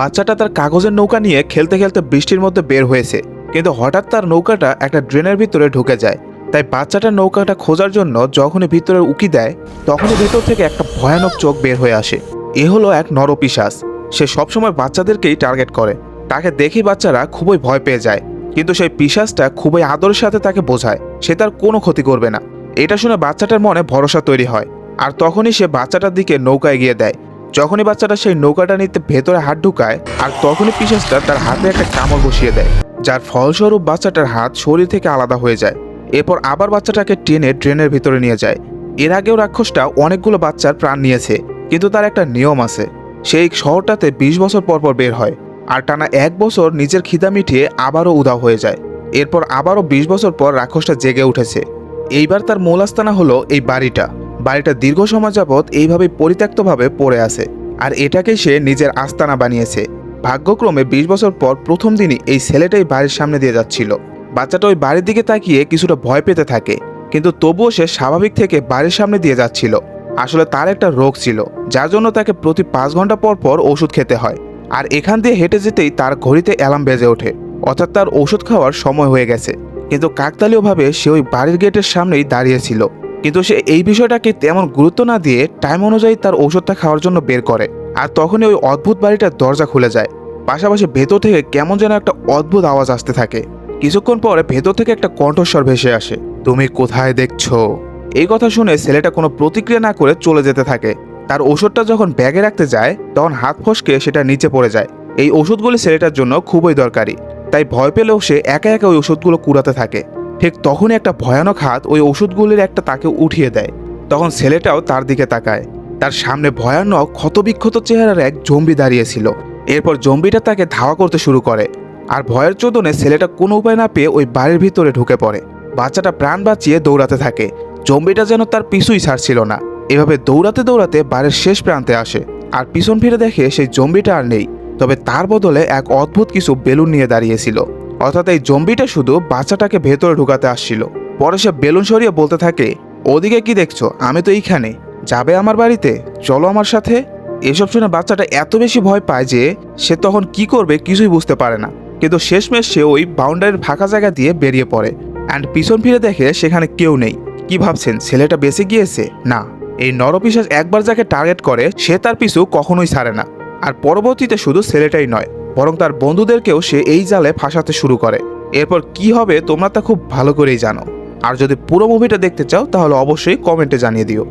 বাচ্চাটা তার কাগজের নৌকা নিয়ে খেলতে খেলতে বৃষ্টির মধ্যে বের হয়েছে, কিন্তু হঠাৎ তার নৌকাটা একটা ড্রেনের ভিতরে ঢুকে যায়। তাই বাচ্চাটার নৌকাটা খোঁজার জন্য যখনই ভিতরে উকি দেয়, তখনই ভেতর থেকে একটা ভয়ানক চোখ বের হয়ে আসে। এ হলো এক নরপিশাচ। সে সবসময় বাচ্চাদেরকেই টার্গেট করে। তাকে দেখেই বাচ্চারা খুবই ভয় পেয়ে যায়, কিন্তু সেই পিশাচটা খুবই আদরের সাথে তাকে বোঝায় সে তার কোনো ক্ষতি করবে না। এটা শুনে বাচ্চাটার মনে ভরসা তৈরি হয়, আর তখনই সে বাচ্চাটার দিকে নৌকা এগিয়ে দেয়। যখনই বাচ্চাটা সেই নৌকাটা নিতে ভেতরে হাত ঢুকায়, আর তখনই পিশাচটা তার হাতে একটা কামড় বসিয়ে দেয়, যার ফলস্বরূপ বাচ্চাটার হাত শরীর থেকে আলাদা হয়ে যায়। এরপর আবার বাচ্চাটাকে টেনে ড্রেনের ভিতরে নিয়ে যায়। এর আগেও রাক্ষসটা অনেকগুলো বাচ্চার প্রাণ নিয়েছে, কিন্তু তার একটা নিয়ম আছে। সেই শহরটাতে 20 বছর পর পর বের হয়, আর টানা 1 বছর নিজের খিদা মিটিয়ে আবারও উধাও হয়ে যায়। এরপর আবারও 20 বছর পর রাক্ষসটা জেগে উঠেছে। এইবার তার মূল আস্তানা হলো এই বাড়িটা। দীর্ঘ সময় যাবৎ এইভাবেই পরিত্যক্তভাবে পড়ে আছে, আর এটাকেই সে নিজের আস্তানা বানিয়েছে। ভাগ্যক্রমে 20 বছর পর প্রথম দিনই এই ছেলেটাই বাড়ির সামনে দিয়ে যাচ্ছিল। বাচ্চাটা ওই বাড়ির দিকে তাকিয়ে কিছুটা ভয় পেতে থাকে, কিন্তু তবুও সে স্বাভাবিক থেকে বাড়ির সামনে দিয়ে যাচ্ছিল। আসলে তার একটা রোগ ছিল, যার জন্য তাকে প্রতি 5 ঘন্টা পর পর ওষুধ খেতে হয়। আর এখান দিয়ে হেঁটে যেতেই তার ঘড়িতে অ্যালার্ম বেজে ওঠে, অর্থাৎ তার ওষুধ খাওয়ার সময় হয়ে গেছে। কিন্তু কাকতালীয়ভাবে সে ওই বাড়ির গেটের সামনেই দাঁড়িয়েছিল, কিন্তু সে এই বিষয়টাকে তেমন গুরুত্ব না দিয়ে টাইম অনুযায়ী তার ওষুধটা খাওয়ার জন্য বের করে। আর তখনই ওই অদ্ভুত বাড়িটার দরজা খুলে যায়। পাশাপাশি ভেতর থেকে কেমন যেন একটা অদ্ভুত আওয়াজ আসতে থাকে। কিছুক্ষণ পরে ভেতর থেকে একটা কণ্ঠস্বর ভেসে আসে, তুমি কোথায় দেখছো? এই কথা শুনে ছেলেটা কোনো প্রতিক্রিয়া না করে চলে যেতে থাকে। তার ওষুধটা যখন ব্যাগে রাখতে যায়, তখন হাত ফসকে সেটা নিচে পড়ে যায়। এই ওষুধগুলি ছেলেটার জন্য খুবই দরকারি, তাই ভয় পেলেও সে একা একা ওই ওষুধগুলো কুড়াতে থাকে। ঠিক তখনই একটা ভয়ানক হাত ওই ওষুধগুলির একটা তাকে উঠিয়ে দেয়। তখন ছেলেটাও তার দিকে তাকায়। তার সামনে ভয়ানক ক্ষতবিক্ষত চেহারার এক জম্বি দাঁড়িয়েছিল। এরপর জম্বিটা তাকে ধাওয়া করতে শুরু করে, আর ভয়ের চোদনে ছেলেটা কোনো উপায় না পেয়ে ওই বাড়ির ভিতরে ঢুকে পড়ে। বাচ্চাটা প্রাণ বাঁচিয়ে দৌড়াতে থাকে। জম্বিটা যেন তার পিছুই ছাড়ছিল না। এভাবে দৌড়াতে দৌড়াতে বাড়ির শেষ প্রান্তে আসে, আর পিছন ফিরে দেখে সেই জম্বিটা আর নেই। তবে তার বদলে এক অদ্ভুত কিছু বেলুন নিয়ে দাঁড়িয়েছিল, অর্থাৎ এই জম্বিটা শুধু বাচ্চাটাকে ভেতরে ঢুকাতে আসছিল। পরে সে বেলুন সরিয়ে বলতে থাকে, ওদিকে কি দেখছো? আমি তো এইখানে। যাবে আমার বাড়িতে? চলো আমার সাথে। এসব শুনে বাচ্চাটা এত বেশি ভয় পায় যে সে তখন কি করবে কিছুই বুঝতে পারে না। কিন্তু শেষমেশ সে ওই বাউন্ডারির ফাঁকা জায়গা দিয়ে বেরিয়ে পড়ে, অ্যান্ড পিছন ফিরে দেখে সেখানে কেউ নেই। কি ভাবছেন, ছেলেটা বেঁচে গিয়েছে? না, এই নরপিশাচ একবার যাকে টার্গেট করে সে তার পিছু কখনোই ছাড়ে না। আর পরবর্তীতে শুধু ছেলেটাই নয়, বরং তার বন্ধুদেরকেও সে এই জালে ফাঁসাতে শুরু করে। এরপর কি হবে তোমরা তা খুব ভালো করেই জানো। আর যদি পুরো মুভিটা দেখতে চাও তাহলে অবশ্যই কমেন্টে জানিয়ে দিও।